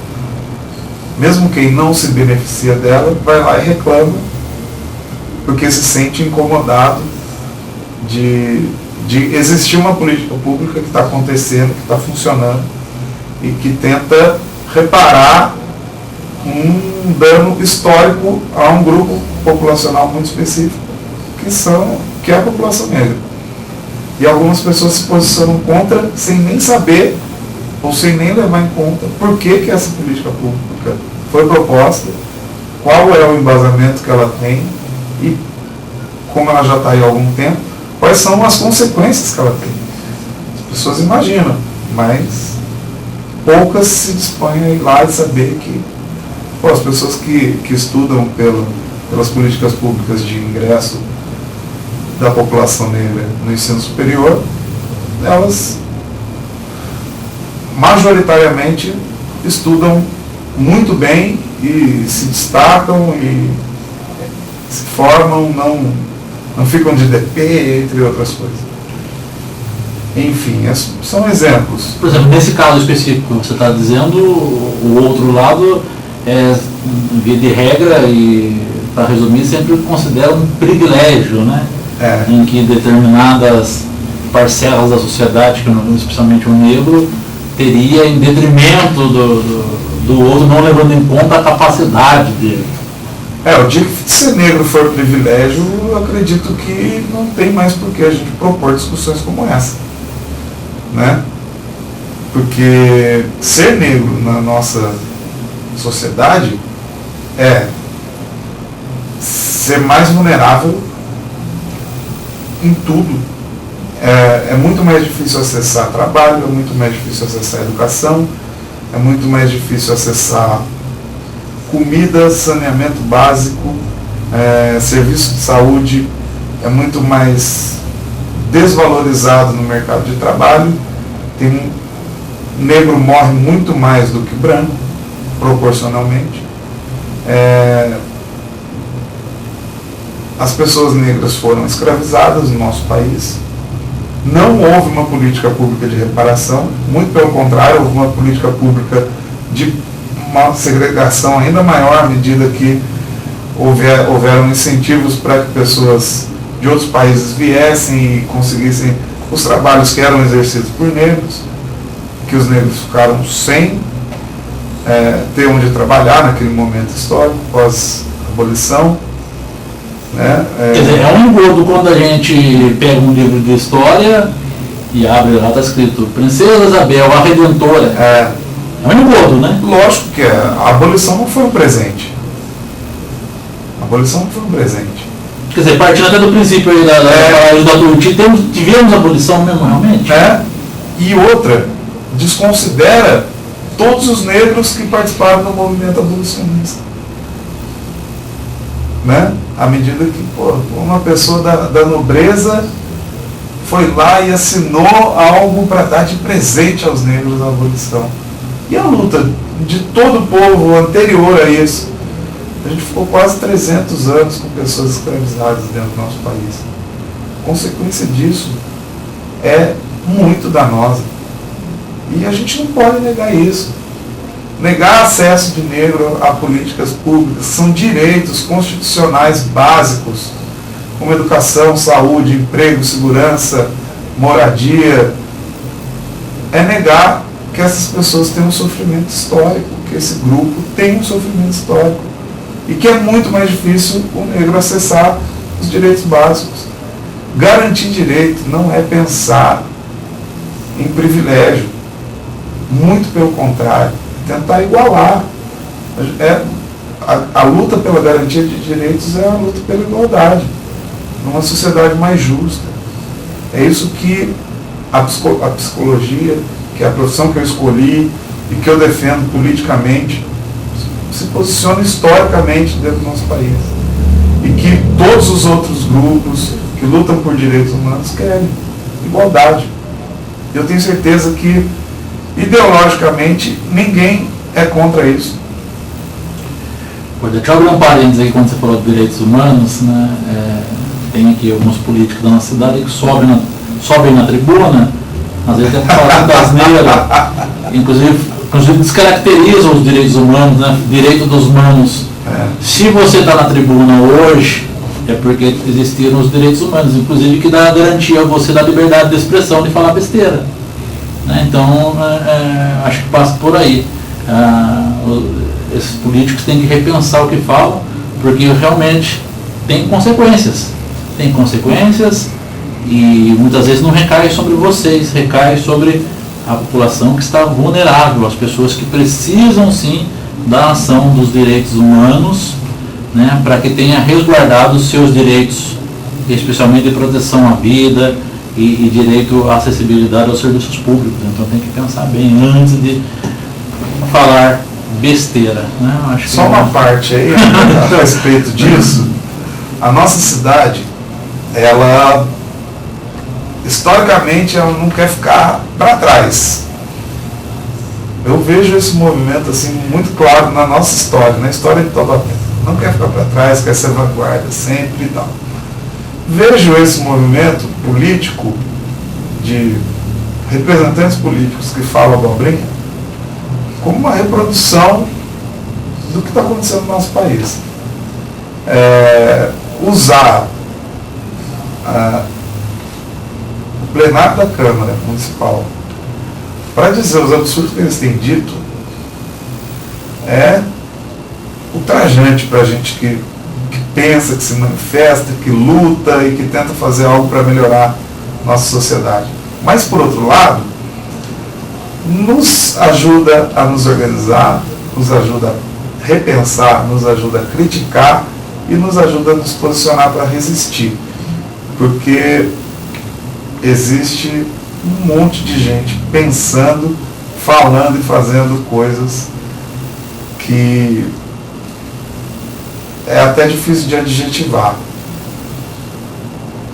mesmo quem não se beneficia dela, vai lá e reclama, porque se sente incomodado de existir uma política pública que está acontecendo, que está funcionando, e que tenta reparar um dano histórico a um grupo populacional muito específico, que é a população negra. E algumas pessoas se posicionam contra sem nem saber ou sem nem levar em conta por que essa política pública foi proposta, qual é o embasamento que ela tem e, como ela já está aí há algum tempo, quais são as consequências que ela tem. As pessoas imaginam, mas poucas se dispõem a ir lá e saber que as pessoas que estudam pelas políticas públicas de ingresso da população negra no ensino superior, elas majoritariamente estudam muito bem e se destacam e se formam, não ficam de DP, entre outras coisas. Enfim, são exemplos. Por exemplo, nesse caso específico que você está dizendo, o outro lado via de regra, e para resumir, sempre considera um privilégio, né? Em que determinadas parcelas da sociedade, especialmente o negro, teria em detrimento do outro, não levando em conta a capacidade dele. O dia que ser negro for privilégio, eu acredito que não tem mais por que a gente propor discussões como essa, né? Porque ser negro na nossa sociedade é ser mais vulnerável em tudo. É muito mais difícil acessar trabalho, é muito mais difícil acessar educação, é muito mais difícil acessar comida, saneamento básico, serviço de saúde, é muito mais desvalorizado no mercado de trabalho. Negro morre muito mais do que branco, proporcionalmente. As pessoas negras foram escravizadas no nosso país. Não houve uma política pública de reparação, muito pelo contrário, houve uma política pública de uma segregação ainda maior à medida que houveram incentivos para que pessoas de outros países viessem e conseguissem os trabalhos que eram exercidos por negros, que os negros ficaram sem ter onde trabalhar naquele momento histórico, pós-abolição. Quer dizer, é um engodo quando a gente pega um livro de história e abre lá, está escrito Princesa Isabel, a Redentora. É um engodo, né? Lógico que a abolição não foi um presente. A abolição não foi um presente. Quer dizer, partindo até do princípio aí da Tuiuti, tivemos abolição mesmo, realmente? E outra, desconsidera todos os negros que participaram do movimento abolicionista. Né? À medida que uma pessoa da nobreza foi lá e assinou algo para dar de presente aos negros na abolição. E a luta de todo o povo anterior a isso, a gente ficou quase 300 anos com pessoas escravizadas dentro do nosso país. A consequência disso é muito danosa. E a gente não pode negar isso. Negar acesso de negro a políticas públicas, são direitos constitucionais básicos, como educação, saúde, emprego, segurança, moradia, é negar que essas pessoas têm um sofrimento histórico, que esse grupo tem um sofrimento histórico, e que é muito mais difícil o negro acessar os direitos básicos. Garantir direito não é pensar em privilégio. Muito pelo contrário, tentar igualar. A luta pela garantia de direitos é a luta pela igualdade, numa sociedade mais justa. É isso que a psicologia, que é a profissão que eu escolhi e que eu defendo politicamente, se posiciona historicamente dentro do nosso país. E que todos os outros grupos que lutam por direitos humanos querem igualdade. Eu tenho certeza que, ideologicamente, ninguém é contra isso. Deixa eu abrir um parênteses aí quando você falou de direitos humanos, né? Tem aqui alguns políticos da nossa cidade que sobem na tribuna, às vezes é falando da asneira, inclusive descaracterizam os direitos humanos, né? Direito dos humanos. Se você está na tribuna hoje, é porque existiram os direitos humanos, inclusive que dá garantia a você da liberdade de expressão de falar besteira. Né? Então, acho que passa por aí. Esses políticos têm que repensar o que falam, porque realmente tem consequências. Tem consequências e muitas vezes não recai sobre vocês, recai sobre a população que está vulnerável, as pessoas que precisam sim da ação dos direitos humanos, né, para que tenha resguardado os seus direitos, especialmente de proteção à vida e direito à acessibilidade aos serviços públicos. Então tem que pensar bem antes de falar besteira. Né? Acho só uma parte aí a respeito disso. A nossa cidade, ela historicamente ela não quer ficar para trás. Eu vejo esse movimento assim muito claro na nossa história, na história de Taubaté. Não quer ficar para trás, quer ser vanguarda sempre e tal. Vejo esse movimento político de representantes políticos que falam abobrinha como uma reprodução do que está acontecendo no nosso país. Usar o plenário da Câmara Municipal para dizer os absurdos que eles têm dito é ultrajante para a gente que pensa, que se manifesta, que luta e que tenta fazer algo para melhorar nossa sociedade. Mas, por outro lado, nos ajuda a nos organizar, nos ajuda a repensar, nos ajuda a criticar e nos ajuda a nos posicionar para resistir. Porque existe um monte de gente pensando, falando e fazendo coisas que é até difícil de adjetivar,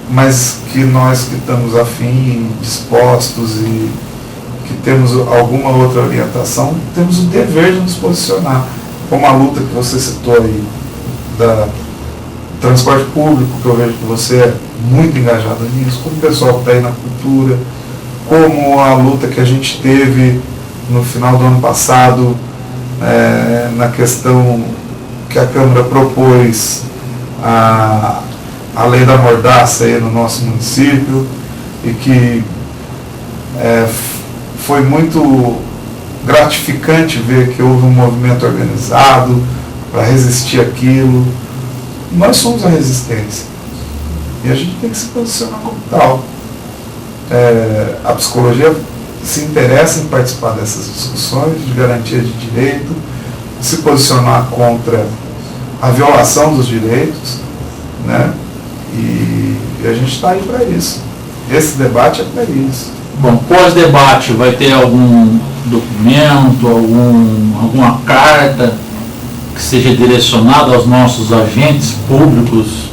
mas que nós que estamos afim, dispostos e que temos alguma outra orientação, temos o dever de nos posicionar, como a luta que você citou aí, da transporte público, que eu vejo que você é muito engajado nisso, como o pessoal que está aí na cultura, como a luta que a gente teve no final do ano passado, na questão que a Câmara propôs a lei da mordaça aí no nosso município, e que foi muito gratificante ver que houve um movimento organizado para resistir àquilo. Nós somos a resistência e a gente tem que se posicionar como tal. A psicologia se interessa em participar dessas discussões de garantia de direito, se posicionar contra a violação dos direitos, né? E a gente está aí para isso. Esse debate é para isso. Bom, pós-debate vai ter algum documento, alguma carta que seja direcionada aos nossos agentes públicos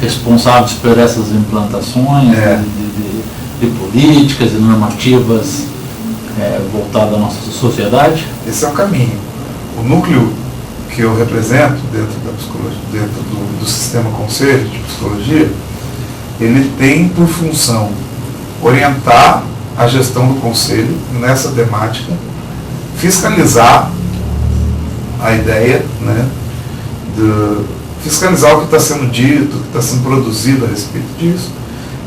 responsáveis por essas implantações de políticas e normativas voltadas à nossa sociedade? Esse é o caminho. O núcleo que eu represento dentro da psicologia, dentro do sistema conselho de psicologia, ele tem por função orientar a gestão do conselho nessa temática, fiscalizar a ideia, né, fiscalizar o que está sendo dito, o que está sendo produzido a respeito disso,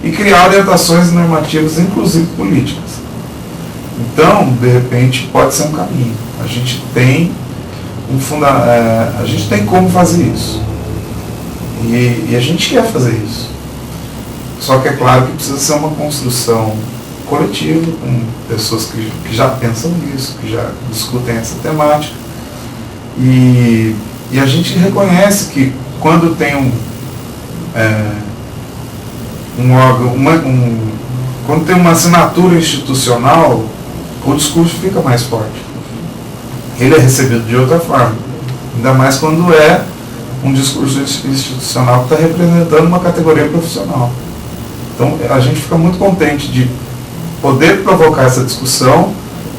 e criar orientações normativas, inclusive políticas. Então, de repente, pode ser um caminho. A gente tem a gente tem como fazer isso. E a gente quer fazer isso. Só que é claro que precisa ser uma construção coletivo, com pessoas que já pensam nisso, que já discutem essa temática. E a gente reconhece que quando tem um órgão, quando tem uma assinatura institucional, o discurso fica mais forte. Ele é recebido de outra forma, ainda mais quando é um discurso institucional que está representando uma categoria profissional. Então a gente fica muito contente de poder provocar essa discussão,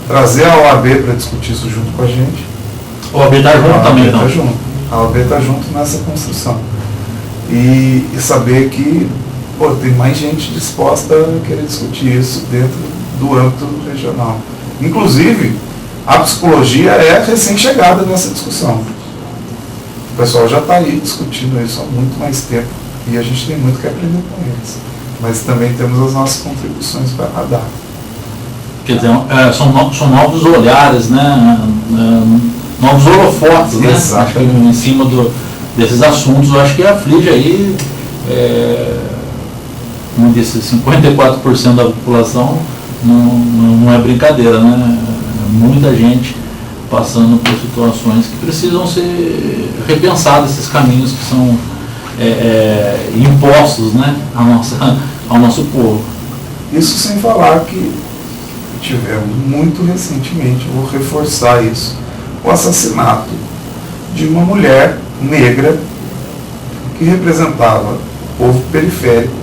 trazer a OAB para discutir isso junto com a gente. A OAB está junto também, não? A OAB está junto nessa construção. E saber que tem mais gente disposta a querer discutir isso dentro do âmbito regional. Inclusive, a psicologia é recém-chegada nessa discussão. O pessoal já está aí discutindo isso há muito mais tempo e a gente tem muito que aprender com eles. Mas também temos as nossas contribuições para dar. Quer dizer, são novos olhares, né? Novos holofotes, né? Acho que em cima desses assuntos, eu acho que aflige aí, como disse, 54% da população, não é brincadeira, né? Muita gente passando por situações que precisam ser repensadas, esses caminhos que são impostos, né, ao nosso povo. Isso sem falar que tivemos muito recentemente, vou reforçar isso, o assassinato de uma mulher negra que representava o povo periférico,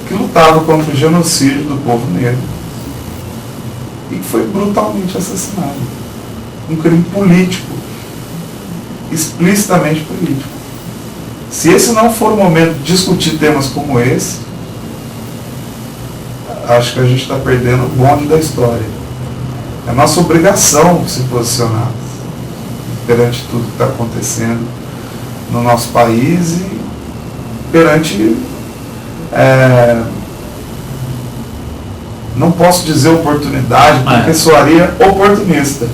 que lutava contra o genocídio do povo negro e que foi brutalmente assassinada. Um crime político, explicitamente político. Se esse não for o momento de discutir temas como esse, acho que a gente está perdendo o bonde da história. É nossa obrigação se posicionar perante tudo que está acontecendo no nosso país e perante, não posso dizer oportunidade, porque soaria oportunista,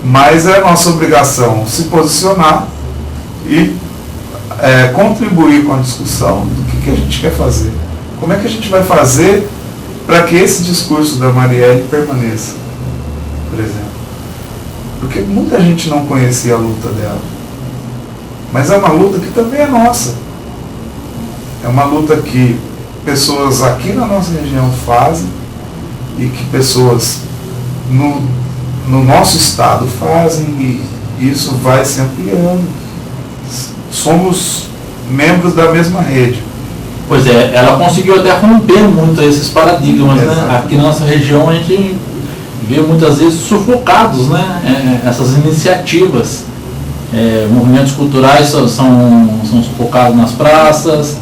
mas é nossa obrigação se posicionar e contribuir com a discussão do que a gente quer fazer. Como é que a gente vai fazer para que esse discurso da Marielle permaneça, por exemplo? Porque muita gente não conhecia a luta dela, mas é uma luta que também é nossa. É uma luta que pessoas aqui na nossa região fazem e que pessoas no nosso estado fazem, e isso vai se ampliando. Somos membros da mesma rede. Pois é, ela conseguiu até romper muito esses paradigmas, né? Aqui na nossa região a gente vê muitas vezes sufocados, né? Essas iniciativas. Movimentos culturais são sufocados nas praças,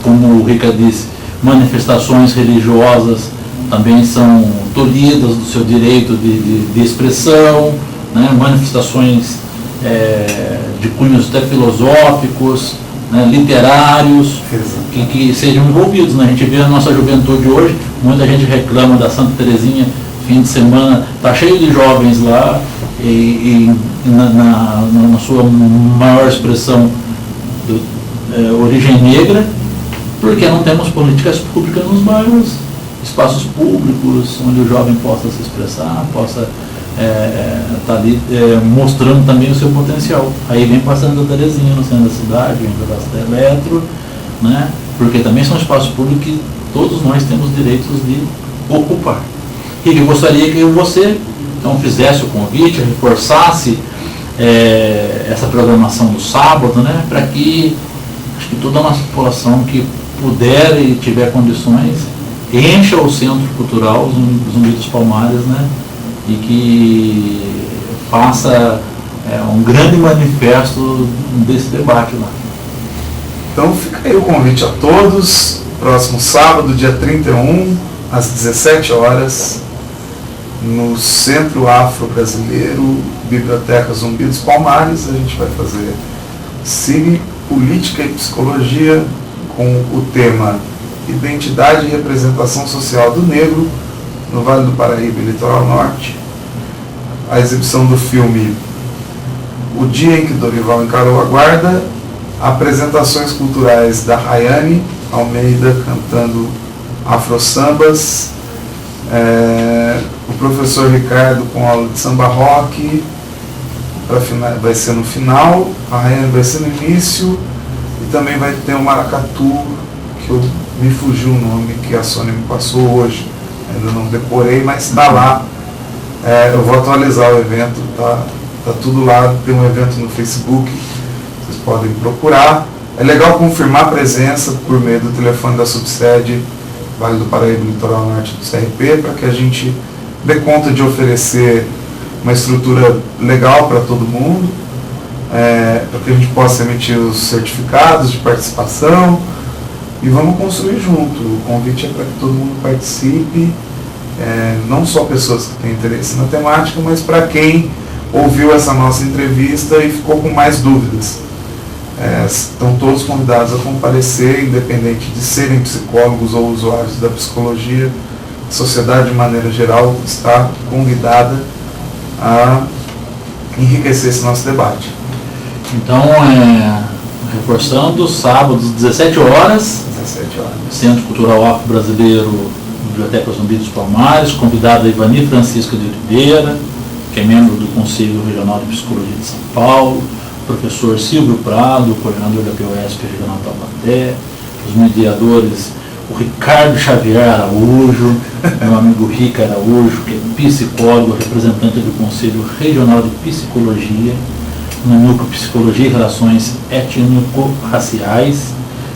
como o Rica disse, manifestações religiosas também são tolhidas do seu direito de expressão, né? Manifestações de cunhos até filosóficos, né, literários, que sejam envolvidos, né? A gente vê a nossa juventude hoje, muita gente reclama da Santa Terezinha, fim de semana, está cheio de jovens lá, e na sua maior expressão origem negra, porque não temos políticas públicas nos bairros, espaços públicos, onde o jovem possa se expressar, possa tá ali mostrando também o seu potencial. Aí vem passando a Terezinha no centro da cidade, vem para a Eletro, né? Porque também são espaços públicos que todos nós temos direitos de ocupar. E eu gostaria que você então fizesse o convite, reforçasse essa programação do sábado, né? Para que acho que toda a nossa população que puder e tiver condições encha o Centro Cultural Zumbi dos Palmares, né? E que faça um grande manifesto desse debate lá. Então fica aí o convite a todos, próximo sábado, dia 31, às 17 horas, no Centro Afro-Brasileiro, Biblioteca Zumbi dos Palmares, a gente vai fazer Cine, Política e Psicologia, com o tema Identidade e Representação Social do Negro no Vale do Paraíba e Litoral Norte. A exibição do filme O Dia em que Dorival Encarou a Guarda, apresentações culturais da Rayane Almeida cantando afro-sambas, o professor Ricardo com aula de samba rock, vai ser no final, a Raiane vai ser no início, e também vai ter o maracatu, que me fugiu o nome, que a Sônia me passou hoje, ainda não decorei, mas está lá. Eu vou atualizar o evento, tá tudo lá, tem um evento no Facebook, vocês podem procurar. É legal confirmar a presença por meio do telefone da subsede Vale do Paraíba, Litoral Norte do CRP, para que a gente dê conta de oferecer uma estrutura legal para todo mundo, para que a gente possa emitir os certificados de participação e vamos construir junto. O convite é para que todo mundo participe, não só pessoas que têm interesse na temática, mas para quem ouviu essa nossa entrevista e ficou com mais dúvidas. Estão todos convidados a comparecer, independente de serem psicólogos ou usuários da psicologia. A sociedade, de maneira geral, está convidada a enriquecer esse nosso debate. Então, reforçando, sábado, 17 horas, Centro Cultural Afro-Brasileiro, Biblioteca Zumbi dos Palmares, convidada Ivani Francisca de Oliveira, que é membro do Conselho Regional de Psicologia de São Paulo, professor Silvio Prado, coordenador da POSP Regional Taubaté, os mediadores, o Ricardo Xavier Araújo, meu amigo Rica Araújo, que é psicólogo, representante do Conselho Regional de Psicologia, no Núcleo Psicologia e Relações Étnico-Raciais,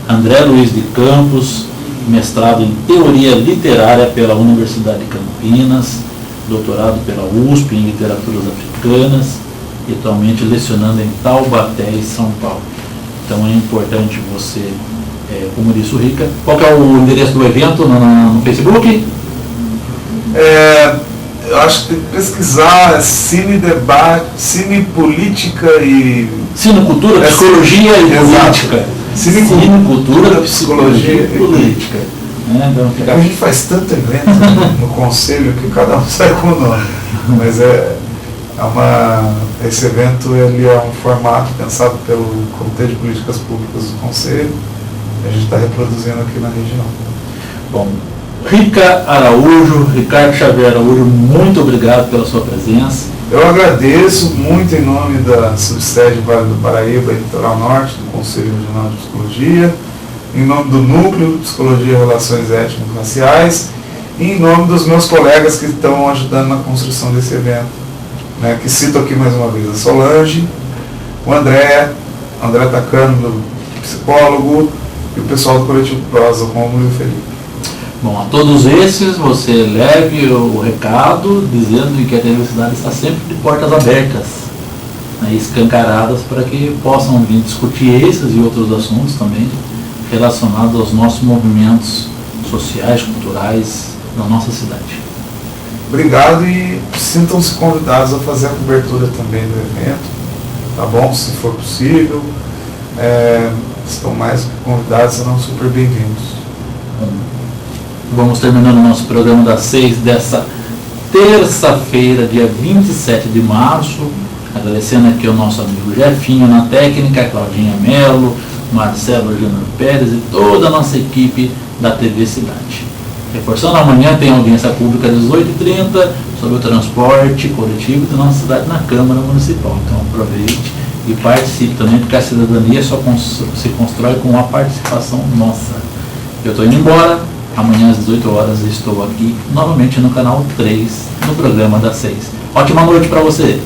André Luiz de Campos, mestrado em Teoria Literária pela Universidade de Campinas, doutorado pela USP em Literaturas Africanas, e atualmente lecionando em Taubaté e São Paulo. Então é importante você, como disse o Rica, qual que é o endereço do evento no Facebook? Eu acho que tem que pesquisar Cine Debate, Cine Política e... Cine Cultura, Psicologia e Política. Cine Cultura, Psicologia e Política. Então, a gente faz tanto evento no conselho que cada um sai com o nome. Mas esse evento ele é um formato pensado pelo Comitê de Políticas Públicas do Conselho, e a gente está reproduzindo aqui na região. Bom, Ricardo Xavier Araújo, muito obrigado pela sua presença. Eu agradeço muito em nome da subsede Vale do Paraíba e Litoral Norte, do Conselho Regional de Psicologia, em nome do Núcleo de Psicologia e Relações Étnico-Raciais e em nome dos meus colegas que estão ajudando na construção desse evento, que cito aqui mais uma vez a Solange, o André Tacano, psicólogo, e o pessoal do Coletivo Prosa, o Rômulo e o Felipe. Bom, a todos esses você leve o recado dizendo que a universidade está sempre de portas abertas, escancaradas, para que possam vir discutir esses e outros assuntos também relacionados aos nossos movimentos sociais, culturais da nossa cidade. Obrigado e sintam-se convidados a fazer a cobertura também do evento, tá bom? Se for possível, estão mais que convidados, serão super bem-vindos. Vamos terminando o nosso programa das 6 dessa terça-feira, dia 27 de março, agradecendo aqui ao nosso amigo Jefinho na técnica, Claudinha Mello, Marcelo Júnior Pérez e toda a nossa equipe da TV Cidade. Reforçando, amanhã tem audiência pública às 18h30 sobre o transporte coletivo da nossa cidade na Câmara Municipal. Então aproveite e participe também, porque a cidadania só se constrói com a participação nossa. Eu estou indo embora, amanhã às 18 horas estou aqui novamente no canal 3, no programa das 6. Ótima noite para você!